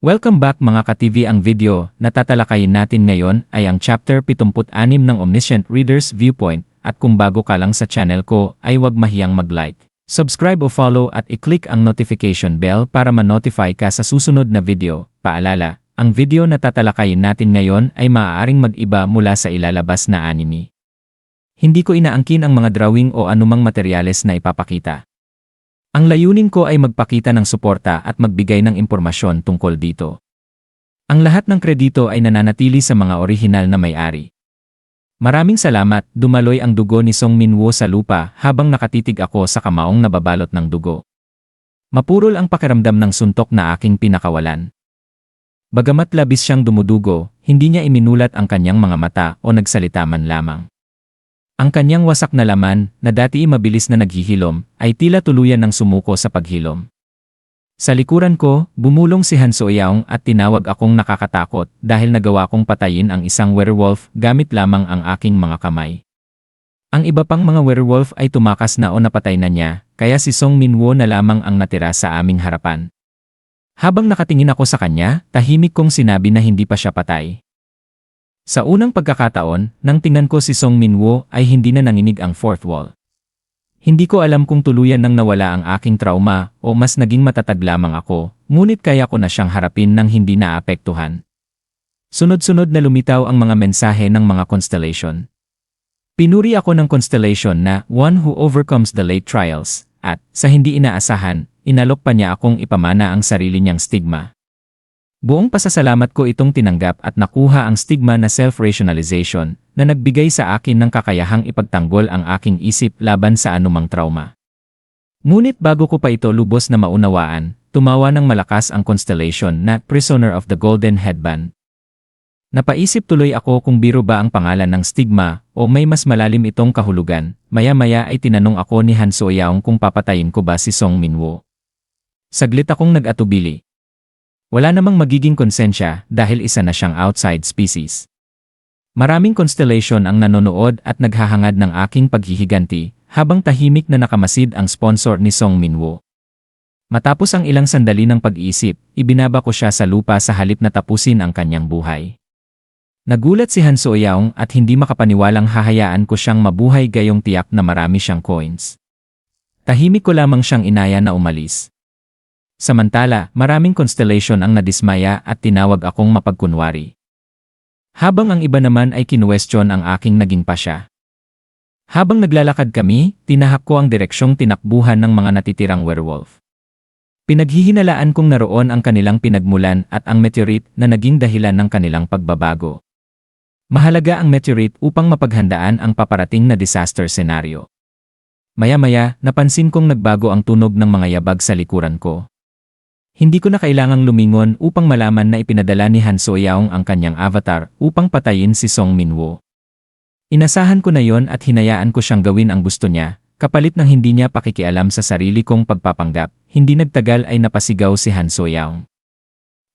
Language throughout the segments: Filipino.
Welcome back mga ka-TV. Ang video na tatalakayin natin ngayon ay ang chapter 76 ng Omniscient Reader's Viewpoint, at kung bago ka lang sa channel ko ay huwag mahiyang mag-like, subscribe o follow at i-click ang notification bell para ma-notify ka sa susunod na video. Paalala, ang video na tatalakayin natin ngayon ay maaaring mag-iba mula sa ilalabas na anime. Hindi ko inaangkin ang mga drawing o anumang materyales na ipapakita. Ang layunin ko ay magpakita ng suporta at magbigay ng impormasyon tungkol dito. Ang lahat ng kredito ay nananatili sa mga orihinal na may-ari. Maraming salamat. Dumaloy ang dugo ni Song Min-woo sa lupa habang nakatitig ako sa kamaong nababalot ng dugo. Mapurol ang pakiramdam ng suntok na aking pinakawalan. Bagamat labis siyang dumudugo, hindi niya iminulat ang kanyang mga mata o nagsalita man lamang. Ang kanyang wasak na laman, na dati mabilis na naghihilom, ay tila tuluyan ng sumuko sa paghilom. Sa likuran ko, bumulong si Han So-young at tinawag akong nakakatakot dahil nagawa kong patayin ang isang werewolf gamit lamang ang aking mga kamay. Ang iba pang mga werewolf ay tumakas na o napatay na niya, kaya si Song Min-woo na lamang ang natira sa aming harapan. Habang nakatingin ako sa kanya, tahimik kong sinabi na hindi pa siya patay. Sa unang pagkakataon, nang tingnan ko si Song Min-woo ay hindi na nanginig ang fourth wall. Hindi ko alam kung tuluyan nang nawala ang aking trauma o mas naging matatag lamang ako, ngunit kaya ko na siyang harapin nang hindi naapektuhan. Sunod-sunod na lumitaw ang mga mensahe ng mga constellation. Pinuri ako ng constellation na one who overcomes the late trials, at sa hindi inaasahan, inalok pa niya akong ipamana ang sarili niyang stigma. Buong pasasalamat ko itong tinanggap at nakuha ang stigma na self-rationalization na nagbigay sa akin ng kakayahang ipagtanggol ang aking isip laban sa anumang trauma. Ngunit bago ko pa ito lubos na maunawaan, tumawa ng malakas ang constellation na Prisoner of the Golden Headband. Napaisip tuloy ako kung biro ba ang pangalan ng stigma o may mas malalim itong kahulugan. Maya-maya ay tinanong ako ni Han So-young kung papatayin ko ba si Song Min-woo. Saglit akong nag-atubili. Wala namang magiging konsensya dahil isa na siyang outside species. Maraming constellation ang nanonood at naghahangad ng aking paghihiganti habang tahimik na nakamasid ang sponsor ni Song Min-woo. Matapos ang ilang sandali ng pag-iisip, ibinaba ko siya sa lupa sa halip na tapusin ang kanyang buhay. Nagulat si Han So-young at hindi makapaniwalang hahayaan ko siyang mabuhay gayong tiyak na marami siyang coins. Tahimik ko lamang siyang inaya na umalis. Samantala, maraming constellation ang nadismaya at tinawag akong mapagkunwari. Habang ang iba naman ay kinuwestiyon ang aking naging pasya. Habang naglalakad kami, tinahak ko ang direksyong tinakbuhan ng mga natitirang werewolf. Pinaghihinalaan kong naroon ang kanilang pinagmulan at ang meteorite na naging dahilan ng kanilang pagbabago. Mahalaga ang meteorite upang mapaghandaan ang paparating na disaster scenario. Maya-maya, napansin kong nagbago ang tunog ng mga yabag sa likuran ko. Hindi ko na kailangang lumingon upang malaman na ipinadala ni Han So-young ang kanyang avatar upang patayin si Song Min-woo. Inasahan ko na yon at hinayaan ko siyang gawin ang gusto niya, kapalit ng hindi niya pakikialam sa sarili kong pagpapanggap. Hindi nagtagal ay napasigaw si Han So-young.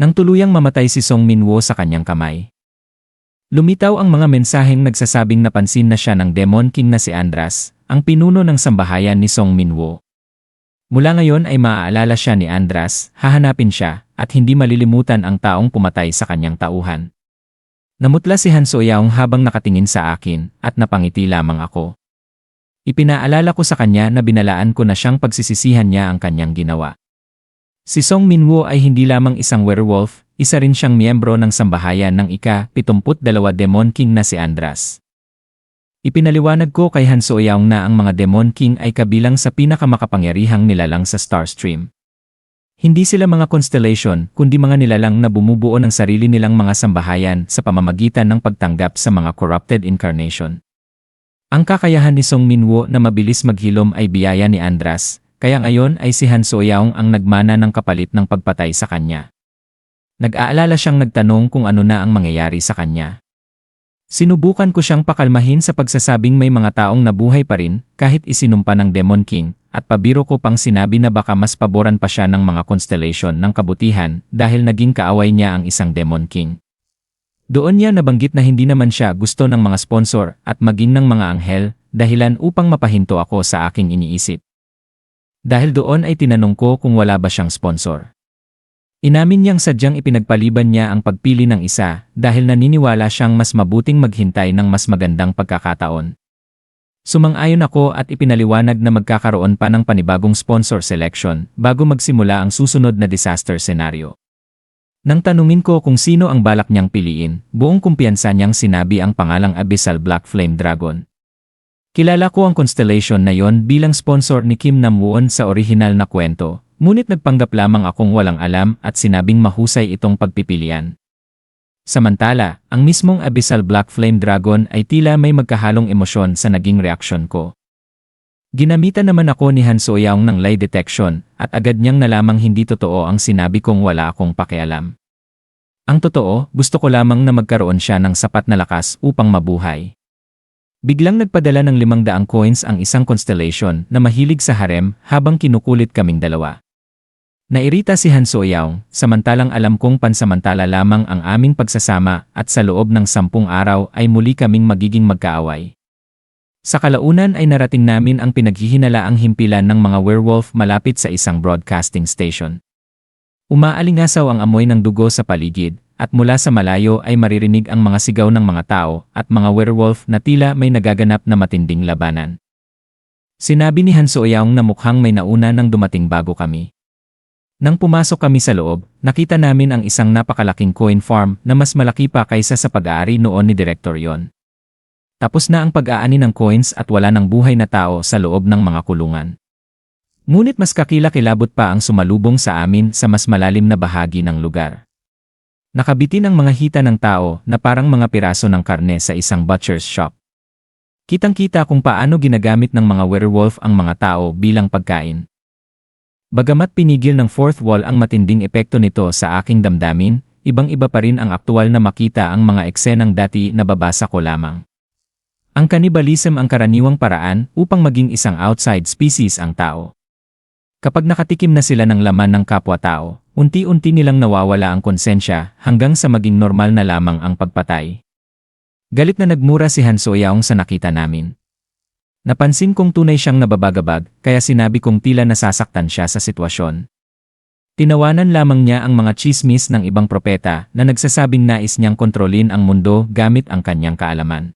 Nang tuluyang mamatay si Song Min-woo sa kanyang kamay. Lumitaw ang mga mensaheng nagsasabing napansin na siya ng Demon King na si Andras, ang pinuno ng sambahayan ni Song Min-woo. Mula ngayon ay maaalala siya ni Andras, hahanapin siya, at hindi malilimutan ang taong pumatay sa kanyang tauhan. Namutla si Han So-young habang nakatingin sa akin, at napangiti lamang ako. Ipinaalala ko sa kanya na binalaan ko na siyang pagsisisihan niya ang kanyang ginawa. Si Song Min-woo ay hindi lamang isang werewolf, isa rin siyang miyembro ng sambahayan ng ika-72 Demon King na si Andras. Ipinaliwanag ko kay Han So-young na ang mga Demon King ay kabilang sa pinakamakapangyarihang nilalang sa Starstream. Hindi sila mga constellation, kundi mga nilalang na bumubuo ng sarili nilang mga sambahayan sa pamamagitan ng pagtanggap sa mga corrupted incarnation. Ang kakayahan ni Song Min-woo na mabilis maghilom ay biyaya ni Andras, kaya ngayon ay si Han So-young ang nagmana ng kapalit ng pagpatay sa kanya. Nag-aalala siyang nagtanong kung ano na ang mangyayari sa kanya. Sinubukan ko siyang pakalmahin sa pagsasabing may mga taong nabuhay pa rin kahit isinumpa ng Demon King, at pabiro ko pang sinabi na baka mas paboran pa siya ng mga constellation ng kabutihan dahil naging kaaway niya ang isang Demon King. Doon niya nabanggit na hindi naman siya gusto ng mga sponsor at maging ng mga anghel, dahilan upang mapahinto ako sa aking iniisip. Dahil doon ay tinanong ko kung wala ba siyang sponsor. Inamin niyang sadyang ipinagpaliban niya ang pagpili ng isa dahil naniniwala siyang mas mabuting maghintay ng mas magandang pagkakataon. Sumang-ayon ako at ipinaliwanag na magkakaroon pa ng panibagong sponsor selection bago magsimula ang susunod na disaster scenario. Nang tanungin ko kung sino ang balak niyang piliin, buong kumpiyansa niyang sinabi ang pangalang Abyssal Black Flame Dragon. Kilala ko ang constellation na yon bilang sponsor ni Kim Nam-woon sa orihinal na kwento, ngunit nagpanggap lamang akong walang alam at sinabing mahusay itong pagpipilian. Samantala, ang mismong Abyssal Black Flame Dragon ay tila may magkahalong emosyon sa naging reaksyon ko. Ginamitan naman ako ni Han So-young ng lie detection at agad niyang nalamang hindi totoo ang sinabi kong wala akong pakialam. Ang totoo, gusto ko lamang na magkaroon siya ng sapat na lakas upang mabuhay. Biglang nagpadala ng 500 coins ang isang constellation na mahilig sa harem habang kinukulit kaming dalawa. Nairita si Han So-young, samantalang alam kong pansamantala lamang ang aming pagsasama at sa loob ng 10 araw ay muli kaming magiging magkaaway. Sa kalaunan ay narating namin ang pinaghihinalaang himpilan ng mga werewolf malapit sa isang broadcasting station. Umaalingasaw ang amoy ng dugo sa paligid, at mula sa malayo ay maririnig ang mga sigaw ng mga tao at mga werewolf na tila may nagaganap na matinding labanan. Sinabi ni Han So-young na mukhang may nauna nang dumating bago kami. Nang pumasok kami sa loob, nakita namin ang isang napakalaking coin farm na mas malaki pa kaysa sa pag-aari noon ni Direktor yon. Tapos na ang pag-aani ng coins at wala ng buhay na tao sa loob ng mga kulungan. Ngunit mas kakilakilabot pa ang sumalubong sa amin sa mas malalim na bahagi ng lugar. Nakabitin ang mga hita ng tao na parang mga piraso ng karne sa isang butcher's shop. Kitang-kita kung paano ginagamit ng mga werewolf ang mga tao bilang pagkain. Bagamat pinigil ng fourth wall ang matinding epekto nito sa aking damdamin, ibang-iba pa rin ang aktual na makita ang mga eksenang dati nababasa ko lamang. Ang cannibalism ang karaniwang paraan upang maging isang outside species ang tao. Kapag nakatikim na sila ng laman ng kapwa-tao, unti-unti nilang nawawala ang konsensya hanggang sa maging normal na lamang ang pagpatay. Galit na nagmura si Han So-young sa nakita namin. Napansin kong tunay siyang nababagabag, kaya sinabi kong tila nasasaktan siya sa sitwasyon. Tinawanan lamang niya ang mga tsismis ng ibang propeta na nagsasabing nais niyang kontrolin ang mundo gamit ang kanyang kaalaman.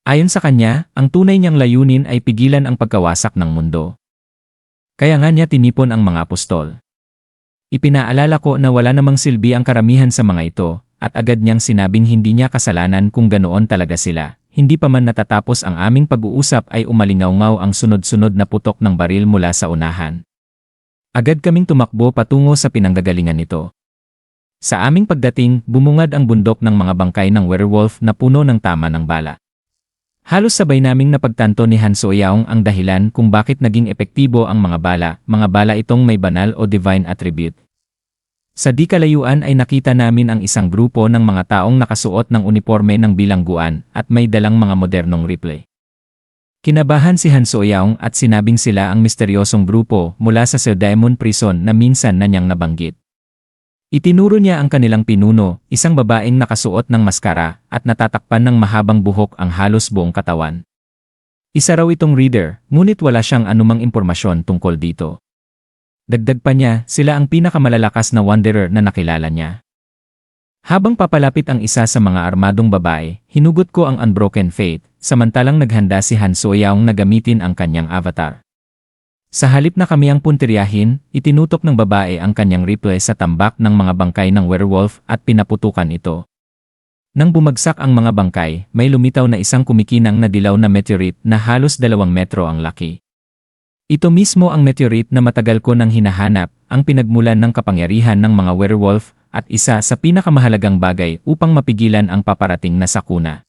Ayon sa kanya, ang tunay niyang layunin ay pigilan ang pagkawasak ng mundo. Kaya nga niya tinipon ang mga apostol. Ipinaalala ko na wala namang silbi ang karamihan sa mga ito, at agad niyang sinabing hindi niya kasalanan kung ganoon talaga sila. Hindi pa man natatapos ang aming pag-uusap ay umalingaw-ngaw ang sunod-sunod na putok ng baril mula sa unahan. Agad kaming tumakbo patungo sa pinanggagalingan nito. Sa aming pagdating, bumungad ang bundok ng mga bangkay ng werewolf na puno ng tama ng bala. Halos sabay naming napagtanto ni Han So-young ang dahilan kung bakit naging epektibo ang mga bala itong may banal o divine attribute. Sa di kalayuan ay nakita namin ang isang grupo ng mga taong nakasuot ng uniforme ng bilangguan at may dalang mga modernong rifle. Kinabahan si Han So-young at sinabing sila ang misteryosong grupo mula sa Seodaemon Prison na minsan na niyang nabanggit. Itinuro niya ang kanilang pinuno, isang babaeng nakasuot ng maskara at natatakpan ng mahabang buhok ang halos buong katawan. Isa raw itong reader, ngunit wala siyang anumang impormasyon tungkol dito. Dagdag pa niya, sila ang pinakamalalakas na wanderer na nakilala niya. Habang papalapit ang isa sa mga armadong babae, hinugot ko ang Unbroken Faith, samantalang naghanda si Han So-young na gamitin ang kanyang avatar. Sa halip na kami ang puntiryahin, itinutok ng babae ang kanyang rifle sa tambak ng mga bangkay ng werewolf at pinaputukan ito. Nang bumagsak ang mga bangkay, may lumitaw na isang kumikinang na dilaw na meteorite na halos 2 metro ang laki. Ito mismo ang meteorite na matagal ko nang hinahanap, ang pinagmulan ng kapangyarihan ng mga werewolf at isa sa pinakamahalagang bagay upang mapigilan ang paparating na sakuna.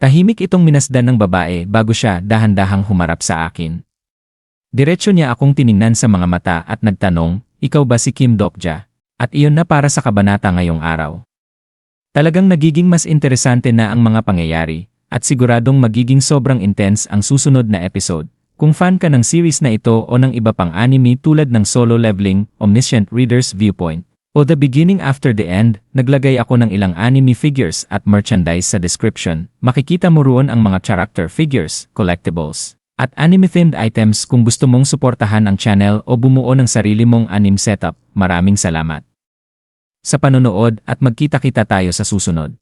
Tahimik itong minasdan ng babae bago siya dahan-dahang humarap sa akin. Diretso niya akong tiningnan sa mga mata at nagtanong, "Ikaw ba si Kim Dokja?" At iyon na para sa kabanata ngayong araw. Talagang nagiging mas interesante na ang mga pangyayari, at siguradong magiging sobrang intense ang susunod na episode. Kung fan ka ng series na ito o ng iba pang anime tulad ng Solo Leveling, Omniscient Reader's Viewpoint, o The Beginning After the End, naglagay ako ng ilang anime figures at merchandise sa description. Makikita mo roon ang mga character figures, collectibles, at anime-themed items kung gusto mong suportahan ang channel o bumuo ng sarili mong anime setup. Maraming salamat. sa panonood at magkita-kita tayo sa susunod.